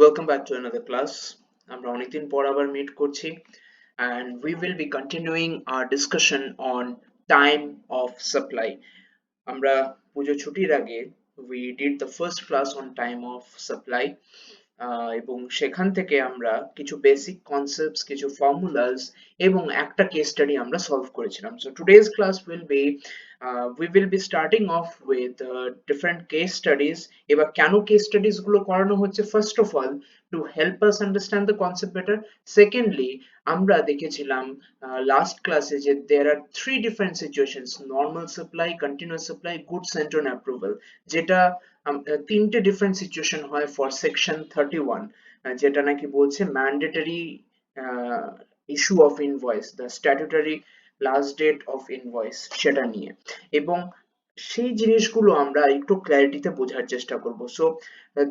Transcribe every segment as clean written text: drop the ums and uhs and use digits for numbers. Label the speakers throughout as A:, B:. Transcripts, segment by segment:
A: Welcome back to another class. আমরা অনেকদিন পর আবার মিট করছি and we will be continuing our discussion on time of supply. আমরা পুজো ছুটির আগে we did the first class on time of supply এবং সেখান থেকে আমরা কিছু বেসিক কনসেপ্টস কিছু ফর্মুলাস এবং একটা কেস স্টাডি আমরা সলভ করেছিলাম so today's class will be we will be starting off with different case studies এবার কেন কেস স্টাডিজ গুলো করানো হচ্ছে first of all to help us understand the concept better. Secondly, আমরা দেখেছিলাম last classে যে there are three different situations: normal supply, continuous supply, goods sent on approval, যেটা তিনটে ডিফারেন্ট সিচুয়েশন হয় ফর সেকশন 31 যেটা নাকি বলছে mandatory issue of invoice, the statutory last date of invoice, সেটা নিয়ে এবং সেই জিনিসগুলো আমরা একটু ক্ল্যারিটিতে বোঝার চেষ্টা করব. So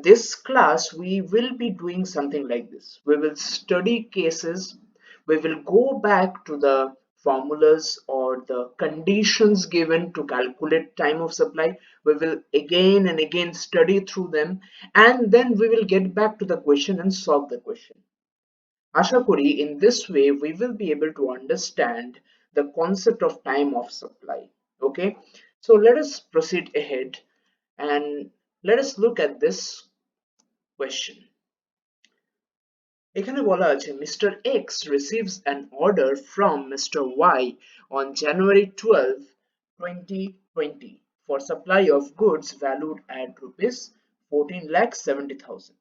A: this class we will be doing something like this: we will study cases, we will go back to the formulas or the conditions given to calculate time of supply. We will again and again study through them, and then we will get back to the question and solve the question. Asha kori in this way we will be able to understand the concept of time of supply. Okay, so let us proceed ahead and let us look at this question. এখানে বলা আছে Mr. X receives an order from Mr. Y on January 12, 2020 for supply of goods valued at rupees 14,70,000.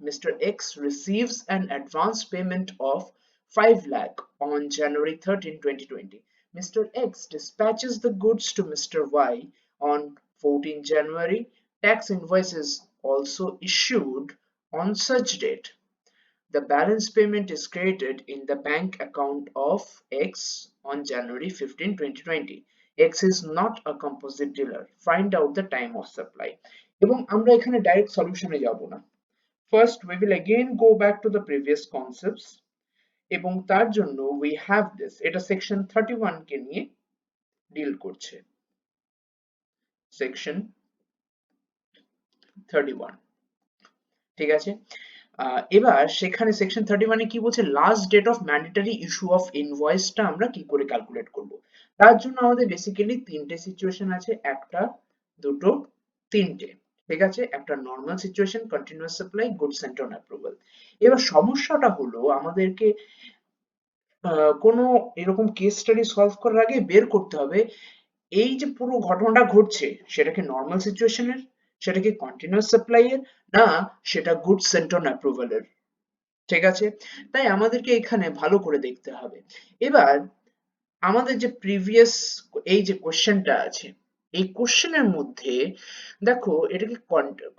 A: Mr. X receives an advance payment of 5 lakh on January 13, 2020. Mr. X dispatches the goods to Mr. Y on 14 January. Tax invoice is also issued on such date. The balance payment is credited in the bank account of X on January 15, 2020. X is not a composite dealer. Find out the time of supply. এবং আমরা এখানে direct সলিউশনে যাব না. First we will again go back to the previous concepts এবং তার জন্য we have this. এটা section 31 কে নিয়ে ডিল করছে. section 31 ঠিক আছে. এবার সেখানে সেকশন 31 এ কি বলছে, last date of mandatory issue of ইনভয়েসটা আমরা কি করে ক্যালকুলেট করব. তার জন্য আমাদের বেসিক্যালি তিনটে সিচুয়েশন আছে, একটা দুটো তিনটে, ঠিক আছে. একটা normal situation, continuous supply, good sent on approval. এবার সমস্যাটা হলো আমাদেরকে কোনো এরকম কেস স্টাডি সলভ করার আগে বের করতে হবে এই যে পুরো ঘটনাটা ঘটছে সেটা কি নরমাল সিচুয়েশনের, সেটা কি কন্টিনিউয়াস সাপ্লাই এর, না সেটা গুড সেন্ট অন অ্যাপ্রুভাল এর. ঠিক আছে, তাই আমাদেরকে এখানে ভালো করে দেখতে হবে. এবার আমাদের যে প্রিভিয়াস এই যে কোশ্চেনটা আছে, এই কোশ্চেনের মধ্যে দেখো এটা কি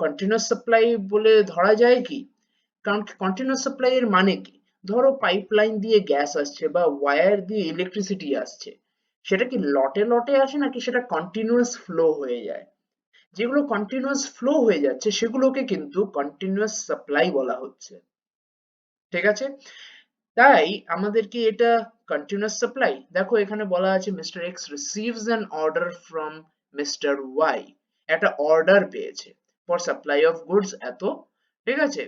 A: কন্টিনিউয়াস সাপ্লাই বলে ধরা যায় কি? কারণ কন্টিনিউয়াস সাপ্লাই এর মানে কি, ধরো পাইপলাইন দিয়ে গ্যাস আসছে বা ওয়্যার দিয়ে ইলেকট্রিসিটি আসছে, সেটা কি লটে লটে আসে নাকি সেটা কন্টিনিউয়াস ফ্লো হয়ে যায়? যেগুলো কন্টিনিউয়াস ফ্লো হয়ে যাচ্ছে সেগুলোকে কিন্তু কন্টিনিউয়াস সাপ্লাই বলা হচ্ছে. ঠিক আছে, তাই আমাদেরকে এটা কন্টিনিউয়াস সাপ্লাই. দেখো এখানে বলা আছে mister X receives an order from mister Y, একটা অর্ডার পেয়েছে ফর সাপ্লাই অফ গুডস এত, ঠিক আছে.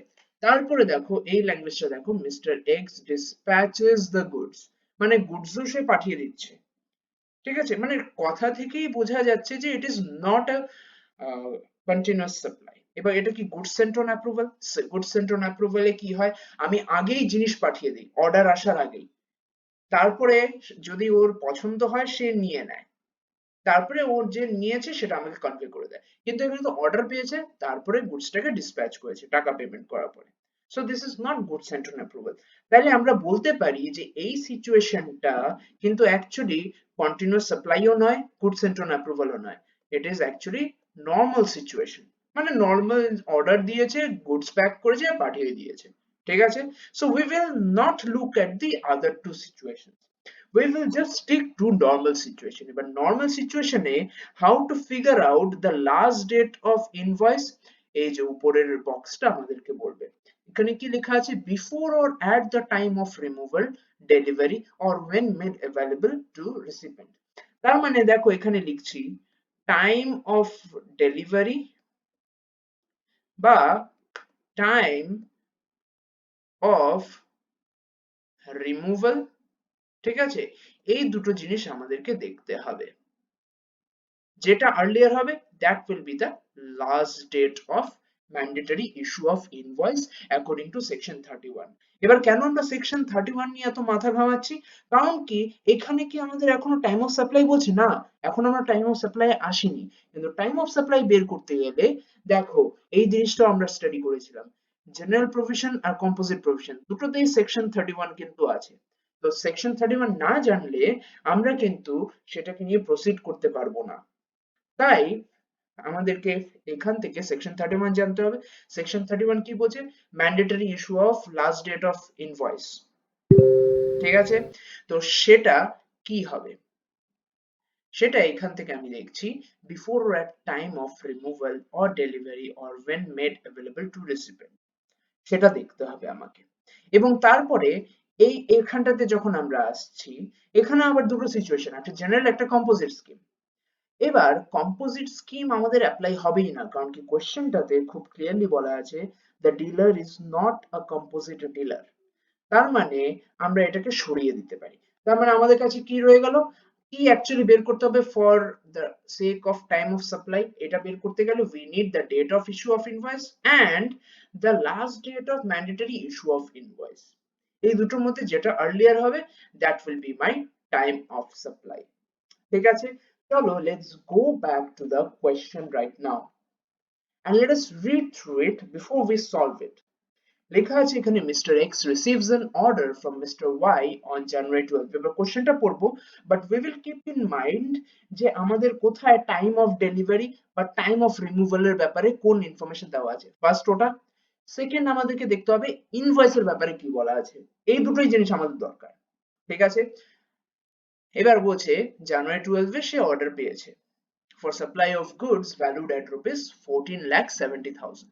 A: তারপরে দেখো এই ল্যাঙ্গুয়েজটা দেখো, mister X dispatches the goods, মানে গুডসও সে পাঠিয়ে দিচ্ছে. ঠিক আছে, মানে কথা থেকেই বোঝা যাচ্ছে যে it is not a continuous supply. এবার এটা কি good sent on approval? Good sent on অ্যাপ্রুভালে কি হয়, আমি আগেই জিনিস পাঠিয়ে দিই অর্ডার আসার আগেই, তারপরে যদি ওর পছন্দ হয় সে নিয়ে নেয়, তারপরে ওর যে নিয়েছে সেটা আমাকে কনভে করে দেয়. কিন্তু এখানে তো অর্ডার পেয়েছে তারপরে গুডসটাকে ডিসপ্যাচ করেছে টাকা পেমেন্ট করার পরে. So this is not good sent on approval. তাহলে আমরা বলতে পারি যে এই সিচুয়েশনটা কিন্তু অ্যাকচুয়ালি কন্টিনিউয়াস সাপ্লাইও নয়, গুড সেন্ট অন অ্যাপ্রুভালও নয়. It is actually normal situation, মানে নর্মাল অর্ডার দিয়েছে, গুডস প্যাক করেছে পাঠিয়ে দিয়েছে. ঠিক আছে, so we will not look at the other two situation, we will just stick to normal situation. But normal situation A how to figure out the last date of invoice, এই যে উপরের বক্সটা আমাদেরকে বলবে এখানে কি লেখা আছে, before or at the time of removal, delivery or when made available to recipient. তার মানে দেখো এখানে লিখছি time of delivery বা time অফ রিমুভাল, ঠিক আছে? এই দুটো জিনিস আমাদেরকে দেখতে হবে। যেটা আর্লিয়ার হবে that will be the last date of mandatory issue of invoice according to section 31। এবার কেন আমরা section 31 নিয়ে এত মাথা ঘামাচ্ছি? কারণ কি এখানে কি আমাদের এখনো টাইম অফ সাপ্লাই বলছে না, এখন আমরা টাইম অফ সাপ্লাই আসিনি, কিন্তু টাইম অফ সাপ্লাই বের করতে গেলে দেখো এই জিনিসটা আমরা স্টাডি করেছিলাম, জেনারেল প্রভিশন আর কম্পোজিট প্রভিশন দুটোতেই সেকশন 31 কিন্তু আছে। তো সেকশন 31 না জানলে আমরা কিন্তু সেটাকে নিয়ে প্রসিড করতে পারবো না। তাই আমাদেরকে এখান থেকে সেকশন 31 জানতে হবে। সেকশন 31 কি বলছে? Mandatory issue of last date of invoice, ঠিক আছে? তো সেটা কি হবে? সেটা এখান থেকে আমি দেখছি before or at time of removal or delivery or when made available to recipient, সেটা দেখতে হবে আমাকে। এবং তারপরে এখানটাতে যখন আমরা আসছি, এখানে আবার দুটো সিচুয়েশন, একটা জেনারেল একটা কম্পোজিট স্কিম। এবার কম্পোজিট স্কিম আমাদের অ্যাপ্লাই হবেই না, কারণ কি কোশ্চেনটাতে খুব ক্লিয়ারলি বলা আছে the dealer is not a composite dealer. তার মানে আমরা এটাকে সরিয়ে দিতে পারি। তার মানে আমাদের কাছে কি রয়ে গেল? কি অ্যাকচুয়ালি বের করতে হবে for the sake of time of supply? এটা বের করতে গেলে we need the date of issue of invoice and the last date of mandatory issue of invoice. এই দুটোর মধ্যে যেটা আর্লিয়ার হবে that will be my time of supply. ঠিক আছে, চলো let's go back to the question right now and let us read through it before we solve it। লেখা আছে এখানে Mr. X receives an order from Mr. Y on January 12। এবার কোশ্চেনটা পড়বো, but we will keep in mind যে আমাদের কোথায় time of delivery বা টাইম অফ রিমুভাল এর ব্যাপারে কোন ইনফরমেশন দেওয়া আছে। ফার্স্ট ওটা, সেকেন্ড আমাদেরকে দেখতে হবে ইনভয়েসের ব্যাপারে কি বলা আছে। এই দুটোই জিনিস আমাদের দরকার, ঠিক আছে? এবার বলছে জানুয়ারি 12 এ সে অর্ডার পেয়েছে for supply of goods valued at rupees 14,70,000।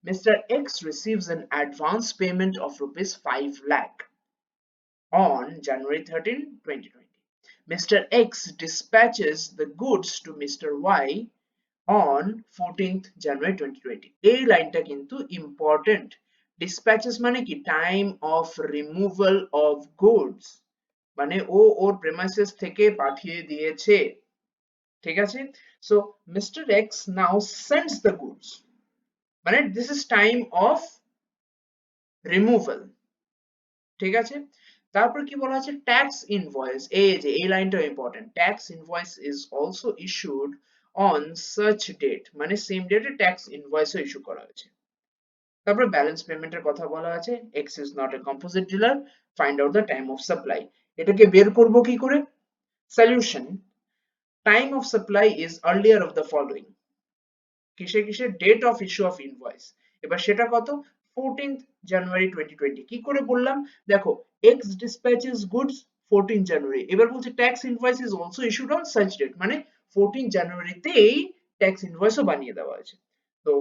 A: Mr. X receives an advance payment of rupees 5 lakh on January 13, 2020। Mr. X dispatches the goods to Mr. Y on 14th January 2020। এই লাইনটা কিন্তু ইম্পর্টেন্ট। dispatches মানে কি? Time of removal of goods, মানে ও ওর premises থেকে পাঠিয়ে দিয়েছে, ঠিক আছে? So mister X now sends the goods, মানে this is time of removal, ঠিক আছে? তারপর কি বলা আছে? ট্যাক্স ইনভয়েস, এই যে এই লাইনটা important, tax invoice is also issued on such date, মানে সেম ডেটে ট্যাক্স ইনভয়েসও ইস্যু করা হয়েছে। তারপর ব্যালেন্স পেমেন্টের কথা বলা আছে, X is not a composite dealer, find out the time of supply. এটাকে বের করব কি করে? Solution, time of supply is earlier of the following, কিসে কিসে? Date of issue of invoice. এবার সেটা কত? 14th January 2020। কি করে বললাম? দেখো, এক্স ডিসপ্যাচেস গুডস 14 জানুয়ারি, এবার বলছে tax invoice is also issued on such date, মানে 14 জানুয়ারিতেই ট্যাক্স ইনভয়েসও বানিয়ে দেওয়া আছে। তো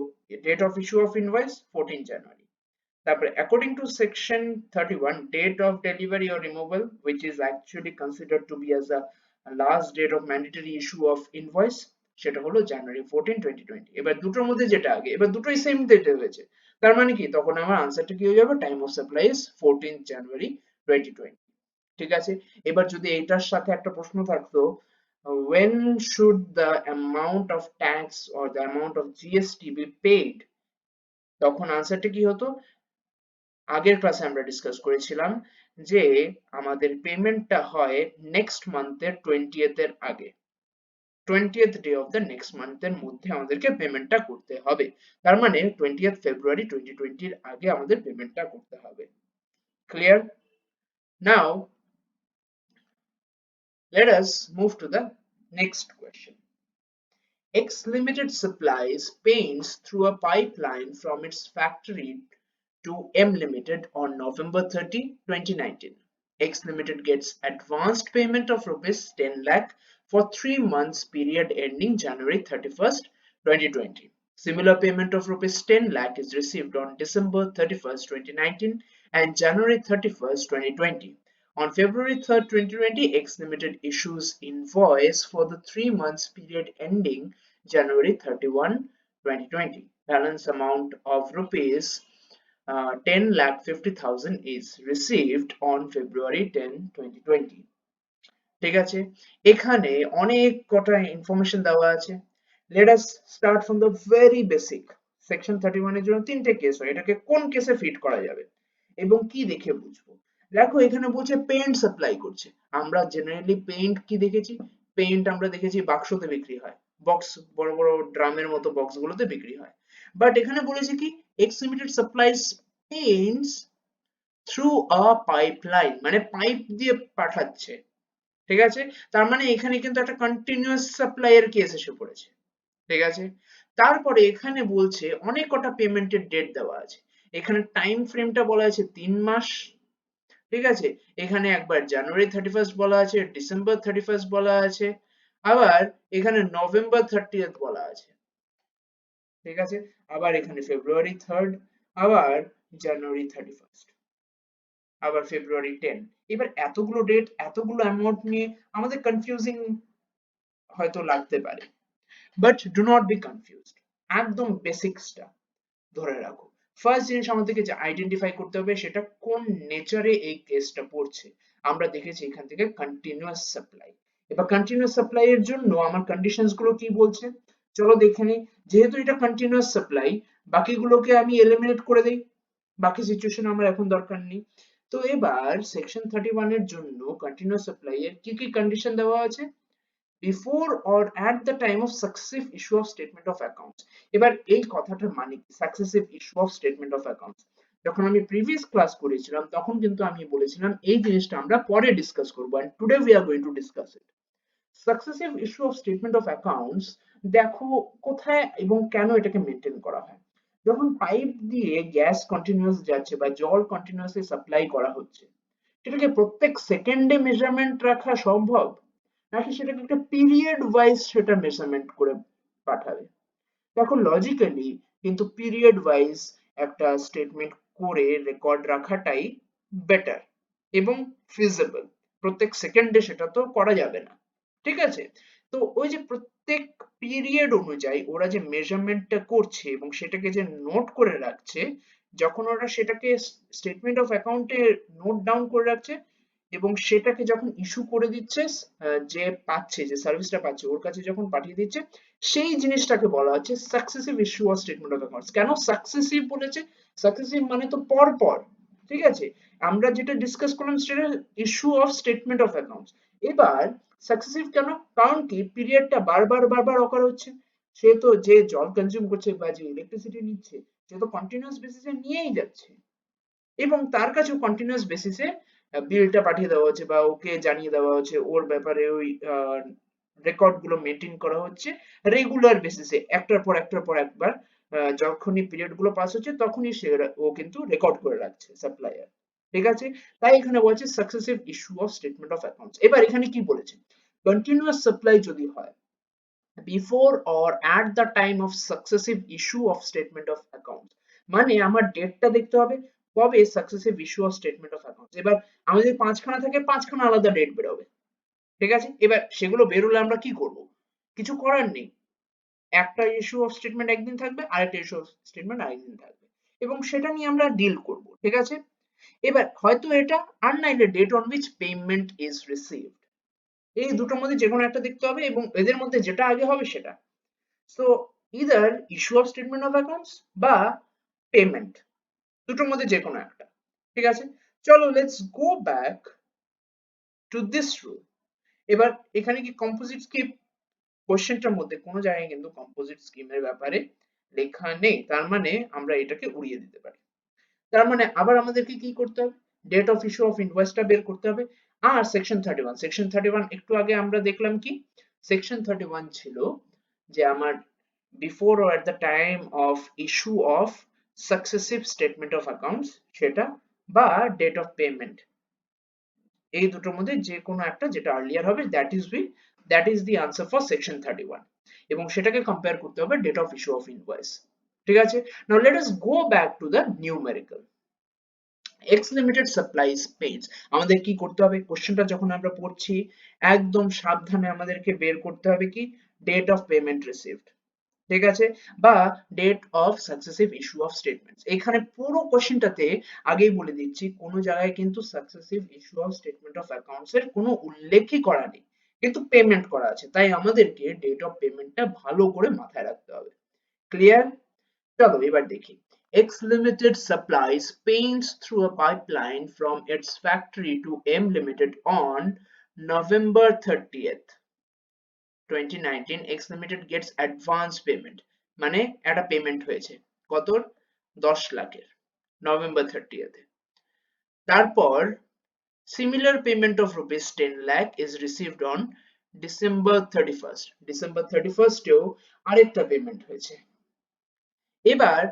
A: date of issue of invoice 14 January. তারপরে according to section 31 date of delivery or removal which is actually considered to be as a last date of mandatory issue of invoice, সেটা হলো জানুয়ারি 14 2020। এবার দুটোর মধ্যে যেটা আগে, এবার দুটোই সেম ডেটে হয়েছে, তার মানে কি তখন আমার আনসারটা কি হয়ে যাবে? টাইম অফ সাপ্লাই ইজ 14 জানুয়ারি 2020, ঠিক আছে? এবার যদি এটার সাথে একটা প্রশ্ন থাকতো when should the amount of tax or the amount of GST be paid, তখন আনসারটা কি হতো? আগের ক্লাসে আমরা ডিসকাস করেছিলাম যে আমাদের পেমেন্টটা হয় নেক্সট মান্থের 20th এর আগে, 20th day of the next মান্থের মধ্যে আমাদেরকে পেমেন্টটা করতে হবে। তার মানে 20th February 2020 এর আগে আমাদের পেমেন্টটা করতে হবে। Clear? Now let us move to the next question। X Limited supplies paints through a pipeline from its factory to M Limited on November 30, 2019. X Limited gets advanced payment of rupees 10 lakh for 3 months period ending January 31st, 2020. Similar payment of rupees 10 lakh is received on December 31st, 2019 and January 31st, 2020. On February 3rd, 2020, X Limited issues invoice for the 3 months period ending January 31, 2020. Balance amount of rupees 10,50,000 is received on February 10, 2020. ঠিক আছে, এখানে অনেক কটা information দেওয়া আছে। Let us start from the very basic. Section 31 এর জন্য তিনটে কেস হয়, এটাকে কোন কেসে ফিট করা যাবে এবং কি দেখে বুঝবো। দেখো এখানে বলছে পেইন্ট সাপ্লাই করছে। আমরা জেনারেলি পেইন্ট কি দেখেছি, পেইন্ট আমরা দেখেছি বাক্সতে বিক্রি হয়, বক্স বড় বড় ড্রামের মতো বক্স গুলোতে বিক্রি হয়। বাট এখানে বলেছে কি x limited supplies Paints through a pipeline, মানে পাইপ দিয়ে পাঠাচ্ছে। ঠিক আছে, তার মানে এখানে কিন্তু একটা কন্টিনিউয়াস সাপ্লাই এর কেস এসে পড়েছে। ঠিক আছে, তারপরে এখানে বলছে অনেক কটা পেমেন্টের ডেট দেওয়া আছে। এখানে টাইম ফ্রেমটা বলা আছে 3 মাস। ঠিক আছে, এখানে একবার জানুয়ারি 31 বলা আছে, ডিসেম্বর 31 বলা আছে, আবার এখানে নভেম্বর 30 বলা আছে। ঠিক আছে, আবার এখানে ফেব্রুয়ারি 3, আবার জানুয়ারি 31, আবার ফেব্রুয়ারি 10। এবার এতগুলো ডেট এতগুলো অ্যামাউন্ট নিয়ে আমাদের কনফিউজিং হয়তো লাগতে পারে, but do not be confused. একদম বেসিক্সটা ধরে রাখো। ফার্স্ট জিনিস আমাদেরকে যে আইডেন্টিফাই করতে হবে সেটা কোন নেচারে এই কেসটা পড়ছে। আমরা দেখেছি এখান থেকে কন্টিনিউয়াস সাপ্লাই। এবার কন্টিনিউয়াস সাপ্লাই এর জন্য আমার কন্ডিশনস গুলো কি বলছে চলো দেখে নিই। যেহেতু এটা কন্টিনিউয়াস সাপ্লাই, বাকিগুলোকে আমি এলিমিনেট করে দেই, বাকি সিচুয়েশন আমার এখন দরকার নেই। তো এবার সেকশন 31 এর জন্য কন্টিনিউয়াস সাপ্লাই এর কি কি কন্ডিশন দেওয়া আছে, before or at the time of successive issue of statement of accounts। এবার এই কথাটার মানে কি successive issue of statement of accounts? যখন আমি প্রিভিয়াস ক্লাস করেছিলাম তখন কিন্তু আমি বলেছিলাম এই জিনিসটা আমরা পরে ডিসকাস করব, and today we are going to discuss it. Successive issue of statement of accounts দেখো কোথায় এবং কেন এটাকে মেনটেন করা হয়। যখন পাইপ দিয়ে গ্যাস কন্টিনিউয়াস যাচ্ছে বা জল কন্টিনিউয়াসলি সাপ্লাই করা হচ্ছে, সেটাকে প্রত্যেক সেকেন্ডে মেজারমেন্ট রাখা সম্ভব, নাকি সেটাকে একটা পিরিয়ড ওয়াইজ সেটা মেজারমেন্ট করে পাঠাবে? দেখো লজিক্যালি কিন্তু পিরিয়ড ওয়াইজ একটা স্টেটমেন্ট করে রেকর্ড রাখাটাই বেটার এবং ফিজিবল। প্রত্যেক সেকেন্ডে সেটা তো করা যাবে না। ঠিক আছে, তো ওই যে প্রত্যেক পিরিয়ড অনুযায়ী ওরা যে মেজারমেন্টটা করছে এবং সেটাকে যে নোট করে রাখছে, যখন ওরা সেটাকে স্টেটমেন্ট অফ অ্যাকাউন্টে নোট ডাউন করে রাখছে এবং সেটাকে যখন ইস্যু করে দিচ্ছে, যে পাচ্ছে, যে সার্ভিসটা পাচ্ছে ওর কাছে যখন পাঠিয়ে দিচ্ছে, সেই জিনিসটাকে বলা হচ্ছে successive issue of statement of accounts. কেন সাকসেসিভ বলেছে? সাকসেসিভ মানে তো পর পর। ঠিক আছে, আমরা যেটা ডিসকাস করলাম সেটা issue of statement of accounts. এবার সাকসেসিভ কেন? কারণ কি পিরিয়ডটা বারবার বারবার অকার হচ্ছে। সে তো যে জল কনজিউম করছে বা যে ইলেকট্রিসিটি নিচ্ছে সে তো কন্টিনিউয়াস বেসিসে নিয়েই যাচ্ছে এবং তার কাছেও কন্টিনিউয়াস বেসিসে বিলটা পাঠিয়ে দেওয়া হচ্ছে বা ওকে জানিয়ে দেওয়া হচ্ছে ওর ব্যাপারে ওই রেকর্ড গুলো মেনটেন করা হচ্ছে রেগুলার বেসিসে, একটার পর একটার পর একবার। যখনই পিরিয়ড গুলো পাস হচ্ছে তখনই সে ও কিন্তু রেকর্ড করে রাখছে সাপ্লায়ার। ঠিক আছে, তাই এখানে বলছে successive issue of statement of accounts. এবার এখানে কি বলেছে, কন্টিনিউয়াস সাপ্লাই যদি হয় before or at the time of successive issue of statement of accounts, মানে আমার ডেটটা দেখতে হবে কবে successive issue of statement of accounts. এবার আমাদের পাঁচখানা থাকে, পাঁচখানা আলাদা ডেট বেরোবে। ঠিক আছে, এবার সেগুলো বেরোলে আমরা কি করব? কিছু করার নেই, একটা ইস্যু অফ স্টেটমেন্ট একদিন থাকবে, আরেকটা ইস্যু অফ স্টেটমেন্ট আরেকদিন থাকবে এবং সেটা নিয়ে আমরা ডিল করব। ঠিক আছে, এবার হয়তো এটা আর নাইলে date on which payment is received, এই দুটোর মধ্যে যে কোনো একটা দেখতে হবে এবং এদের মধ্যে যেটা আগে হবে সেটা। So either issue of statement of accounts বা পেমেন্ট, দুটোর মধ্যে যে কোনো একটা। ঠিক আছে, চলো let's go back to this rule. এবার এখানে কি কম্পোজিট স্কিম, কোশ্চেনটার মধ্যে কোনো জায়গায় কিন্তু কম্পোজিট স্কিমের ব্যাপারে লেখা নেই, তার মানে আমরা এটাকে উড়িয়ে দিতে পারি। তার মানে আবার আমাদেরকে কি করতে হবে, ডেট অফ ইস্যু অফ ইনভয়েসটা বের করতে হবে। আর সেকশন 31, সেকশন 31 একটু আগে আমরা দেখলাম কি সেকশন 31 ছিল যে আমার before or at the time of issue of successive statement of accounts সেটা, বা ডেট অফ পেমেন্ট, এই দুটোর মধ্যে যে কোনো একটা যেটা আর্লিয়ার হবে that is the answer for section 31 এবং সেটাকে কম্পেয়ার করতে হবে date of issue of invoice. ঠিক আছে, now let us go back to the numerical. X limited supplies page, আমাদের কি করতে হবে, কোশ্চেনটা যখন আমরা পড়ছি একদম সাবধানে আমাদেরকে বের করতে হবে কি ডেট অফ পেমেন্ট রিসিভড। ঠিক আছে, বা date of successive issue of statements. এখানে পুরো কোশ্চেনটাতে আগেই বলে দিচ্ছি কোনো জায়গায় কিন্তু successive issue of statement of accounts এর কোনো উল্লেখই করা নেই, কিন্তু পেমেন্ট করা আছে, তাই আমাদেরকে ডেট অফ পেমেন্টটা ভালো করে মাথায় রাখতে হবে। ক্লিয়ার? চলো এবার দেখি। X Limited supplies paints through a pipeline from its factory to M Limited on November 30th, 2019. X Limited gets advance payment, মানে একটা পেমেন্ট হয়েছে কত, 10 লাখের, নভেম্বর 30th এ। তারপর similar payment of rupees 10 lakh is received on December 31st, December 31st এও আরেকটা payment হয়েছে। এবার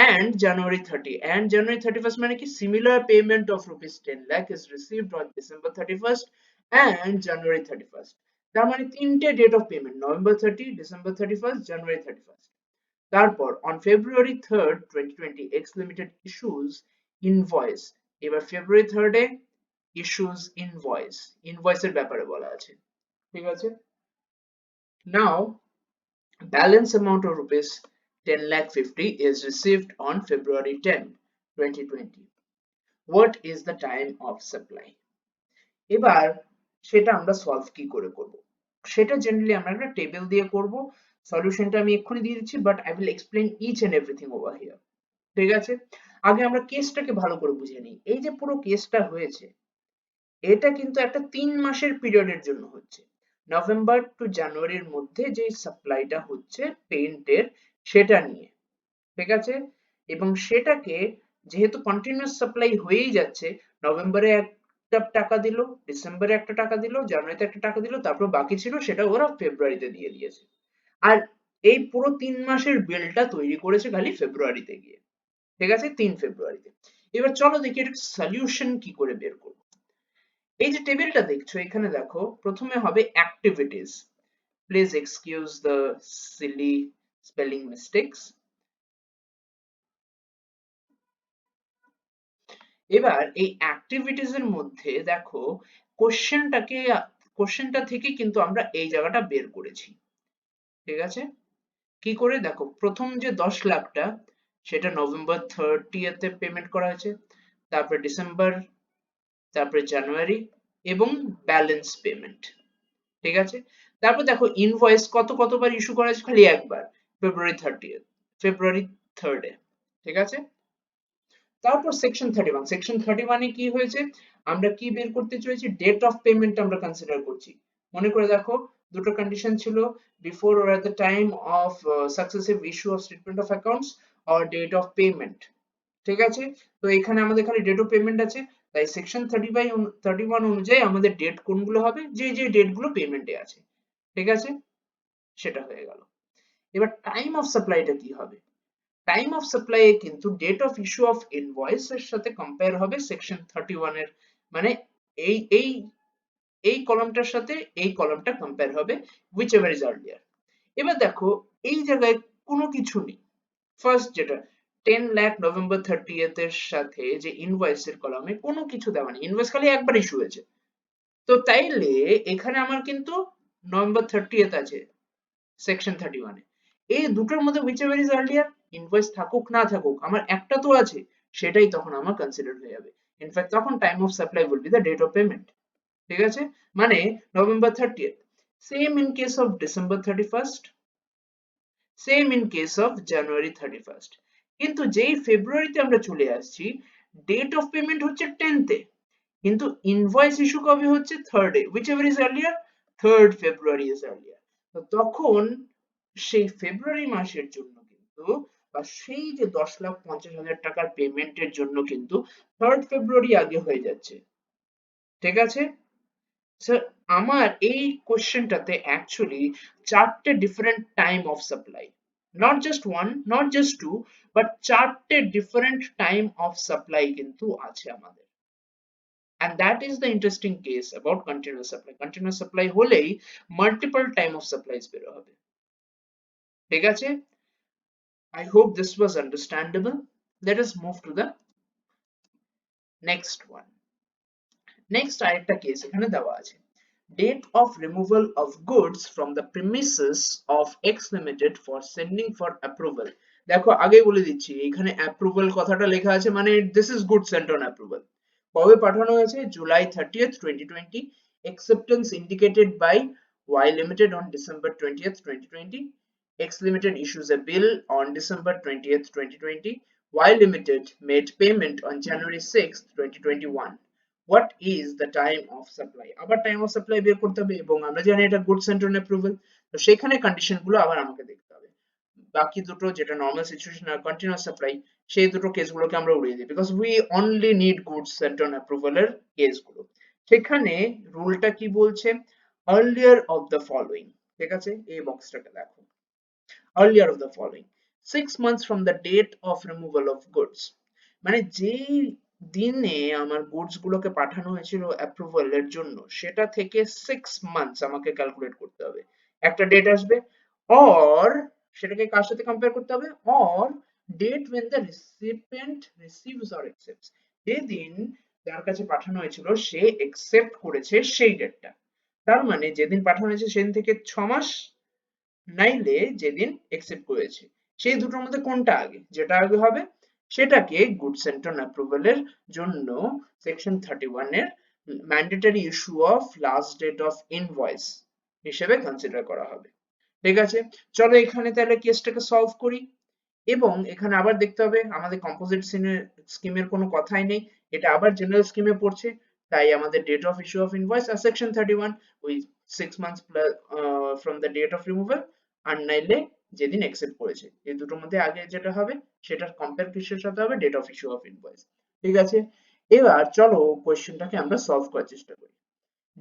A: and January 30, and January 31st মানে কি, similar payment of rupees 10 lakh is received on December 31st and January 31st। তার মানে তিনটে date of payment, November 30, December 31st, January 31st। তারপর on February 3rd, 2020, X Limited issues invoice। এবার ফেব্রুয়ারি 3rd এ issues invoice, ইনভয়েসের ব্যাপারে বলা আছে। ঠিক আছে, now balance amount of rupees 10 lakh 50 is received on February 10, 2020. What is the time of supply? এবার সেটা আমরা সলভ কি করে করব, সেটা জেনারেলি আমরা একটা টেবিল দিয়ে করব। সলিউশনটা আমি এক্ষুনি দিয়ে দিচ্ছি, but I will explain each and everything over here. ঠিক আছে, আগে আমরা কেসটাকে ভালো করে বুঝে নিই। এই যে পুরো কেসটা হয়েছে, এটা কিন্তু একটা 3 মাসের পিরিয়ডের জন্য হচ্ছে। নভেম্বর টু জানুয়ারির মধ্যে যে সাপ্লাইটা হচ্ছে পেইন্টের, সেটা নিয়ে। ঠিক আছে, এবং সেটাকে যেহেতু কন্টিনিউয়াস সাপ্লাই হয়েই যাচ্ছে, নভেম্বরে একটা টাকা দিল, ডিসেম্বরে একটা টাকা দিল, জানুয়ারিতে একটা টাকা দিল, তারপর বাকি ছিল সেটা ওরা ফেব্রুয়ারিতে দিয়ে দিয়েছে। আর এই পুরো 3 মাসের বিলটা তৈরি করেছে খালি ফেব্রুয়ারিতে গিয়ে। ঠিক আছে, 3 ফেব্রুয়ারিতে। এবার চলো দেখি এর সলিউশন কি করে বের করব। এই যে টেবিলটা দেখছো এখানে দেখো, প্রথমে হবে activities. Please excuse the silly spelling mistakes. এবার এই অ্যাক্টিভিটিস এর মধ্যে দেখো, কোশ্চেনটা থেকে কিন্তু আমরা এই জায়গাটা বের করেছি। ঠিক আছে, কি করে দেখো, প্রথম যে 10 লাখটা সেটা নভেম্বর 30th এ পেমেন্ট করা হয়েছে, তারপর ডিসেম্বর, তারপরে জানুয়ারি, এবং ব্যালেন্স পেমেন্ট। ঠিক আছে, তারপর দেখো ইনভয়েস কতবার ইস্যু করা হয়েছে, খালি একবার, ফেব্রুয়ারি 30th, ফেব্রুয়ারি 3rd এ। ঠিক আছে, তারপর সেকশন 31, সেকশন 31 এ কি হয়েছে, আমরা কি বের করতে চলেছি, ডেট অফ পেমেন্ট আমরা কনসিডার করছি। মনে করে দেখো, দুটো কন্ডিশন ছিল, before or at the time of successive issue of statement of accounts or date of payment. ঠিক আছে, তো এখানে আমাদের খালি ডেট অফ পেমেন্ট আছে, তাই সেকশন 31 অনুযায়ী আমাদের ডেট কোনগুলো হবে, যে যে ডেট গুলো পেমেন্টে আছে। ঠিক আছে, সেটা হয়ে গেল। এবার টাইম অফ সাপ্লাইটা কি হবে, টাইম অফ সাপ্লাই এ কিন্তু date of issue of invoice এর সাথে কম্পেয়ার হবে সেকশন 31 এর, মানে এই এই এই কলামটার সাথে এই কলামটা কম্পেয়ার হবে, হুইচ এভার ইজ আর্লিয়ার। এবার দেখো এই জায়গায় কোনো কিছু নেই। ফার্স্ট যেটা 10 লাখ নভেম্বর 30th এর সাথে যে ইনভয়েস এর কলামে কোনো কিছু দেওয়া নেই, ইনভয়েস খালি একবার ইস্যু হয়েছে। তো তাইলে এখানে আমার কিন্তু নভেম্বর 30th আছে সেকশন 31 এ। এই দুটোর মধ্যে whichever is earlier, ইনভয়েস থাকুক না থাকুক, আমার একটা তো আছে, সেটাই তখন আমার কনসিডার হয়ে যাবে। ইনফ্যাক্ট তখন time of supply will be the date of payment. ঠিক আছে, মানে November 30th, same in case of December 31st, same in case of January 31st। কিন্তু যেই ফেব্রুয়ারিতে আমরা চলে আসছি, ডেট অফ পেমেন্ট হচ্ছে 10th এ, কিন্তু ইনভয়েস ইস্যু কবে হচ্ছে 3rd A, whichever is earlier, 3rd February is earlier। তো তখন সেই ফেব্রুয়ারি মাসের জন্য কিন্তু, বা সেই যে 10,50,000 টাকার পেমেন্টের জন্য কিন্তু 3rd ফেব্রুয়ারি আগে হয়ে যাচ্ছে। ঠিক আছে, স্যার আমার এই কোশ্চেনটাতে অ্যাকচুয়ালি চারটে different time of supply, not just one, not just two, but চারটে ডিফারেন্ট টাইম অফ সাপ্লাই কিন্তু আছে আমাদের। And that is the interesting case about continuous supply. Continuous supply হলেই multiple time of supplies বের হবে। ঠিক আছে, I hope this was understandable. Let us move to the next one. Next আরেকটা case এখানে দেওয়া আছে। Date of removal of goods from the premises of X Limited for sending for approval. দেখো আগেই বলে দিচ্ছি এখানে approval কথাটা লেখা আছে মানে this is goods sent on approval. কবে পাঠানো হয়েছে? July 30th 2020. Acceptance indicated by Y Limited on December 20th 2020. X Limited issues a bill on December 20th 2020. Y Limited made payment on January 6th 2021. What is the time of supply? আবার time of supply বের করতে হবে এবং আমরা জানি এটা goods sent on approval, তো সেখানে কন্ডিশন গুলো আবার আমাকে দেখতে হবে। বাকি দুটো যেটা নর্মাল সিচুয়েশন আর কন্টিনিউয়াস সাপ্লাই সেই দুটো কেসগুলোকে আমরা উড়িয়ে দিই because we only need goods Saint on approval এর কেসগুলো। সেখানে রুলটা কি বলছে? Earlier of the following. ঠিক আছে, এই বক্সটাকে দেখো, earlier of the following 6 months from the date of removal of goods, মানে যেই দিনে আমার গুডস গুলোকে পাঠানো হয়েছিল অ্যাপ্রুভাল এর জন্য সেটা থেকে 6 মান্থস আমাকে ক্যালকুলেট করতে হবে, একটা ডেট আসবে, অর সেটাকে কার সাথে কম্পেয়ার করতে হবে, or date when the recipient receives or accepts, যেদিন যার কাছে পাঠানো হয়েছিল সে একসেপ্ট করেছে সেই ডেটটা। তার মানে যেদিন পাঠানো হয়েছে সেদিন থেকে 6 মাস, নাইলে যেদিন একসেপ্ট করেছে, সেই দুটোর মধ্যে কোনটা আগে? যেটা আগে হবে সেটাকে গুড সেন্ট অন অ্যাপ্রুভাল এর জন্য সেকশন 31 এর mandatory issue of last date of invoice হিসেবে কনসিডার করা হবে। ঠিক আছে, চলো এখানে তাহলে কেসটাকে সলভ করি এবং এখানে আবার দেখতে হবে আমাদের কম্পোজিট স্কিমের কোনো কথাই নেই, এটা আবার জেনারেল স্কিমে পড়ছে, তাই আমাদের date of issue of invoice আর সেকশন 31 ওই 6 months from the date of removal আর নাইলে যেদিন অ্যাকসেপ্ট করেছে, এই দুটোর মধ্যে আগে যেটা হবে সেটার কম্পেয়ার কিসের সাথে হবে? Date of issue of invoice. ঠিক আছে, এবার চলো কোয়েশ্চেনটাকে আমরা সলভ করার চেষ্টা করি।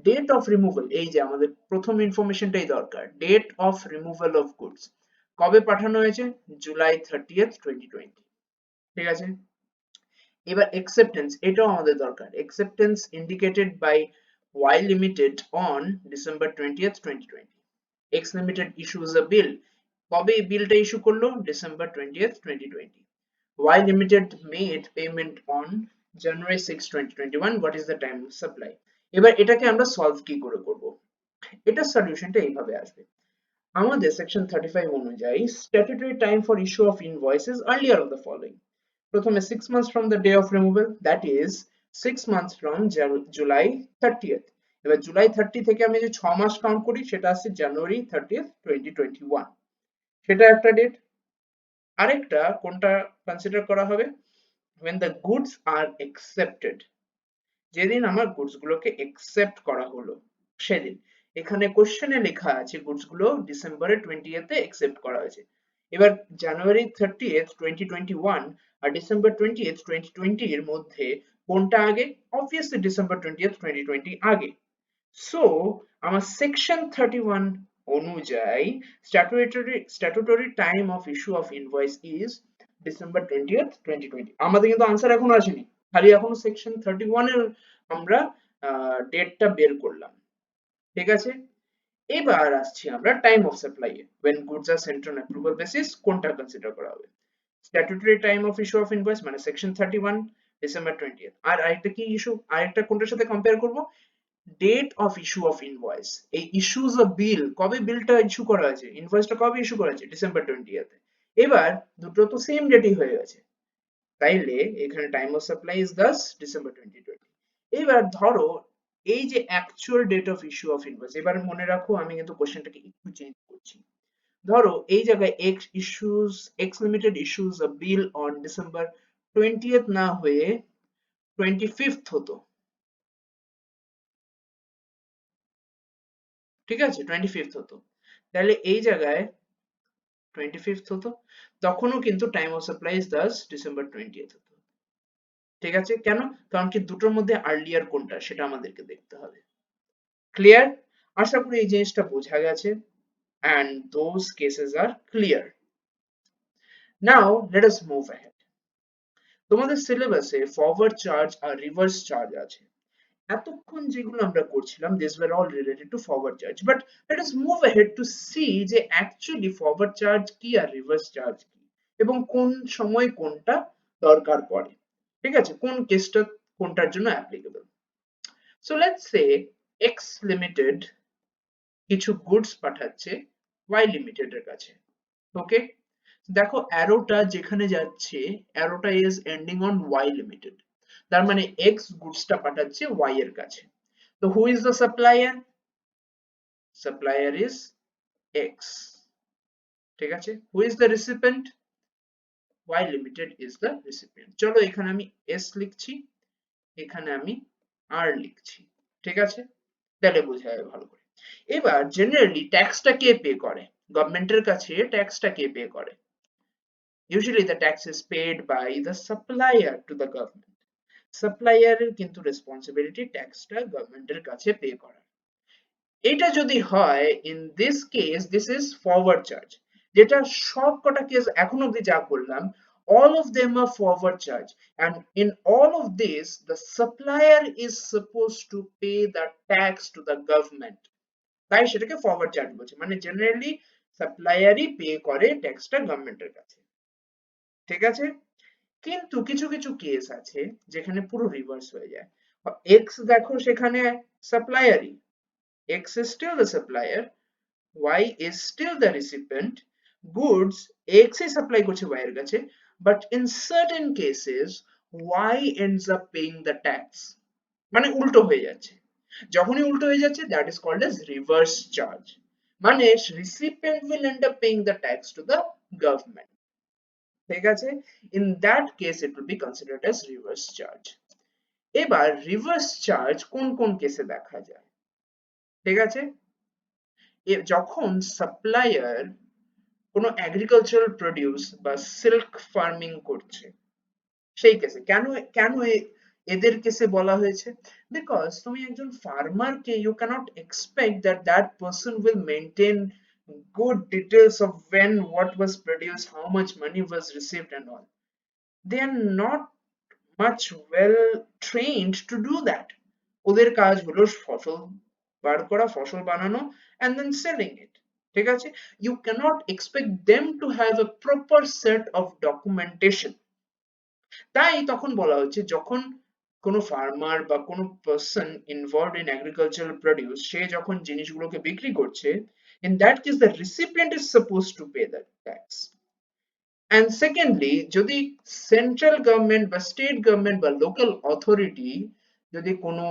A: ডেট অফ রিমুভাল, এই যে আমাদের প্রথম ইনফরমেশনটাই দরকার, date of removal of goods কবে পাঠানো হয়েছে? জুলাই 30th 2020। ঠিক আছে, এবার acceptance, এটাও আমাদের দরকার, acceptance indicated by Y Limited on December 20th 2020. X Limited issues a bill, কবে এই বিলটা ইস্যু করলো? December 20th 2020. Y Limited made payment on January 6 2021. What is the time of supply? এবার এটাকে আমরা সলভ কি করে করব? এটার সলিউশনটা এইভাবে আসবে, আমাদের সেকশন 35 অনুযায়ী statutory time for issue of invoice is earlier of the following. প্রথমে 6 months from the day of removal, that is 6 months from July 30th। এবার জুলাই 30 থেকে আমি যে 6 মাস কাউন্ট করি সেটা আসছে জানুয়ারি 30th 2021, সেটা একটা ডেট। আরেকটা কোনটা কনসিডার করা হবে? when the goods are accepted, যেদিন আমার গুডস গুলোকে একসেপ্ট করা হলো সেদিন। এখানে কোশ্চেনে লেখা আছে গুডস গুলো ডিসেম্বরের 20th এ একসেপ্ট করা হয়েছে। এবার জানুয়ারি 30th 2021 আর ডিসেম্বর 20th 2020 এর মধ্যে কোনটা আগে? অবভিয়াসলি ডিসেম্বর 20th 2020 আগে। সো আমার সেকশন 31 অনুযায়ী statutory time of issue of invoice is December 20th 2020। আমাদের কিন্তু আনসার এখনো আসেনি, খালি এখনো সেকশন 31 এর আমরা ডেটটা বের করলাম। ঠিক আছে, এবার আসছি আমরা টাইম অফ সাপ্লাই এ, when goods are sent on approval basis কোনটা কনসিডার করা হবে? Statutory time of issue of invoice মানে সেকশন 31 ডিসেম্বর 20th। আর আরেকটা কি ইস্যু, আরেকটা কোনটার সাথে কম্পেয়ার করব? Date of issue of invoice, এই ইস্যুজ অফ বিল, কবে বিলটা ইস্যু করা হয়েছে, ইনভয়েসটা কবে ইস্যু করা হয়েছে? December 20th। এবার দুটো তো সেম ডেটই হয়ে গেছে, তাইলে এখানে time of supply is thus December 2020। এবার ধরো এই যে actual date of issue of invoice, এবার মনে রাখো আমি কিন্তু কোশ্চেনটাকে একটু চেঞ্জ করছি। ধরো এই জায়গায় x limited issues a bill on December 20th না হয়ে 25th হতো। ঠিক আছে, 25th হতো, তাহলে এই জায়গায় 25th হতো, তখনও কিন্তু time of supply is thus December 20th হতো। ঠিক আছে, কেন? কারণ কি দুটোর মধ্যে আর্লিয়ার কোনটা সেটা আমাদেরকে দেখতে হবে। ক্লিয়ার? আশা করি এই জিনিসটা বোঝা গেছে and those cases are clear. Now let us move ahead. তোমাদের সিলেবাসে ফরওয়ার্ড চার্জ আর রিভার্স চার্জ আছে, এতক্ষণ যেগুলো আমরা করছিলাম these were all related to forward charge, but let us move ahead to see যে actually forward charge কি আর reverse charge কি এবং কোন সময় কোনটা দরকার পড়ে। ঠিক আছে, কোন কেসটা কোনটার জন্য applicable। So let's say X limited কিছু গুডস পাঠাচ্ছে ওয়াই লিমিটেড এর কাছে। ওকে, দেখো অ্যারোটা যেখানে যাচ্ছে, অ্যারোটা is ending on Y limited, তার মানে এক্স গুডসটা পাঠাচ্ছে ওয়াই এর কাছে। তো who is the supplier? Supplier is X. ঠিক আছে, who is the recipient? Y limited is the recipient. চলো এখানে আমি এস লিখছি, এখানে আমি আর লিখছি। ঠিক আছে, তাহলে বোঝা যাবে ভালো করে। এবার জেনারেলি ট্যাক্সটা কে পে করে? গভর্নমেন্টের কাছে ট্যাক্সটা কে পে করে? Usually the tax is paid by the supplier to the government. Supplier এর কিন্তু রেসপন্সিবিলিটি ট্যাক্সটা গভর্নমেন্টের কাছে পে করা। এটা যদি হয়, in this case this is forward charge, যেটা সব কটা কেস এখন অবধি যা করলাম, all of them are forward charge, and in all of this the supplier is supposed to pay the tax to the government, তাই সেটাকে ফরওয়ার্ড চার্জ বলছে, মানে জেনারেলি সাপ্লায়ারই পে করে ট্যাক্সটা গভর্নমেন্টের কাছে। ঠিক আছে, কিন্তু কিছু কিছু কেস আছে যেখানে পুরো রিভার্স হয়ে যায়। এক্স দেখো সেখানে সাপ্লায়ারই, x is still the supplier, y is still the recipient, goods x A supply করছে y এর কাছে, but in certain cases y ends up paying the tax, মানে উল্টো হয়ে যাচ্ছে। যখনই উল্টো হয়ে যাচ্ছে, that is called as reverse charge, মানে recipient will end up paying the tax to the government। ঠিক আছে, in that case it will be considered as reverse charge। এবার রিভার্স চার্জ কোন কোন কেসে দেখা যায়? ঠিক আছে, যখন সাপ্লায়ার কোনো এগ্রিকালচারাল প্রোডিউস বা সিল্ক ফার্মিং করছে, সেই কেসে কেন, কেন এদের কেসে বলা হয়েছে? বিকজ তুমি একজন ফার্মারকে you cannot expect that that person will maintain good details of when what was produced, how much money was received and all. They are not much well trained to do that. ওদের কাজ হলো ফসল বার করা, ফসল বানানো and then selling it। ঠিক আছে, you cannot expect them to have a proper set of documentation। তাই তখন বলা হচ্ছে যখন কোনো ফার্মার বা কোনো person involved in agricultural produce সে যখন জিনিসগুলোকে বিক্রি করছে, in that case the recipient is supposed to pay that tax। and secondly, যদি সেন্ট্রাল গভর্নমেন্ট বা স্টেট গভর্নমেন্ট বা লোকাল অথরিটি যদি কোনো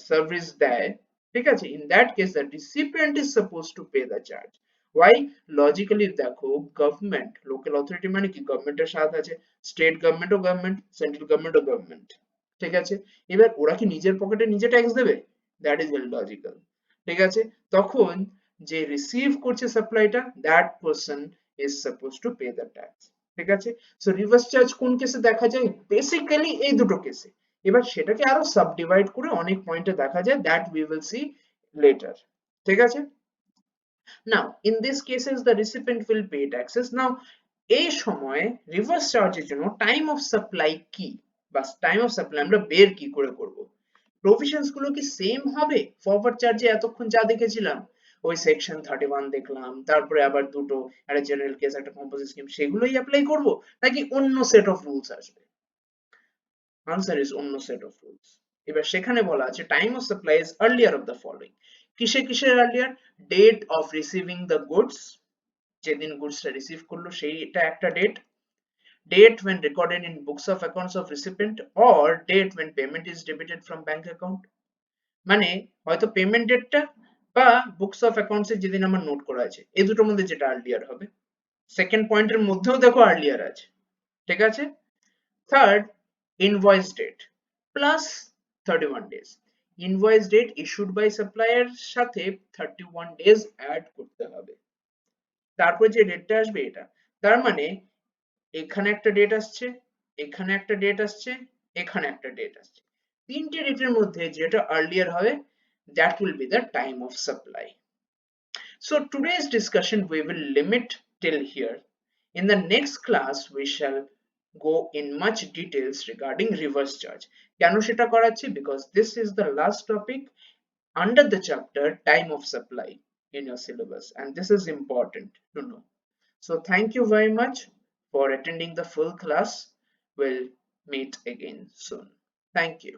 A: সার্ভিস দেয়, ঠিক আছে, in that case the recipient is supposed to pay the charge। why? logically দেখো, government, local authority মানে কি, গভর্নমেন্টের সাথে আছে, স্টেট গভর্নমেন্টও গভর্নমেন্ট, সেন্ট্রাল গভর্নমেন্টও গভর্নমেন্ট। ঠিক আছে, এবার ওরা কি নিজের পকেটে নিজে ট্যাক্স দেবে? That is illogical. ঠিক আছে, তখন যে রিসিভ করছে সাপ্লাইটা, that person is supposed to pay the tax। ঠিক আছে, সো রিভার্স চার্জ কোন কেসে দেখা যায়? বেসিক্যালি এই দুটো কেসে। এবার সেটাকে আরো সাবডিভাইড করে অনেক পয়েন্টে দেখা যায়, that we will see later। ঠিক আছে, now in these cases the recipient will pay taxes। now এই সময় রিভার্স চার্জের জন্য টাইম অফ সাপ্লাই কি, বা টাইম অফ সাপ্লাই আমরা বের কি করে করব? প্রভিশনস গুলো কি সেম হবে? ফরওয়ার্ড চার্জে এতক্ষণ যা দেখেছিলাম, ওই সেকশন 31 দেখলাম, তারপরে আবার দুটো, একটা জেনারেল কেস, একটা কম্পোজিট স্কিম, সেগুলোই অ্যাপ্লাই করব, নাকি অন্য সেট অফ রুলস আসবে? আনসার ইজ অন্য সেট অফ রুলস। এবার সেখানে বলা আছে time of supply is earlier of the following. কিসে কিসের earlier? Date of receiving the goods, যেদিন গুডসটা রিসিভ করলো সেইটা একটা date, date when recorded in books of accounts of recipient, or date when payment is debited from bank account। মানে হয়তো payment ডেটটা বা বুকস অফ অ্যাকাউন্টস এ যেদিন আমার নোট করা আছে, এই দুটোর মধ্যে যেটা আর্লিয়ার হবে। সেকেন্ড পয়েন্টের মধ্যেও দেখো আর্লিয়ার আছে। ঠিক আছে, third, invoice date plus 31 days. Invoice date issued by supplier সাথে 31 ডেজ অ্যাড করতে হবে, তারপর যে ডেটটা আসবে এটা। তার মানে এখানে একটা ডেট আসছে, এখানে একটা ডেট আসছে, এখানে একটা ডেট আসছে, তিনটে ডেটের মধ্যে যেটা আর্লিয়ার হবে, that will be the time of supply। so today's discussion we will limit till here। in the next class we shall go in much details regarding reverse charge। কেন সেটা করাচ্ছি? because this is the last topic under the chapter time of supply in your syllabus, and this is important to know। so thank you very much for attending the full class। We'll meet again soon। Thank you।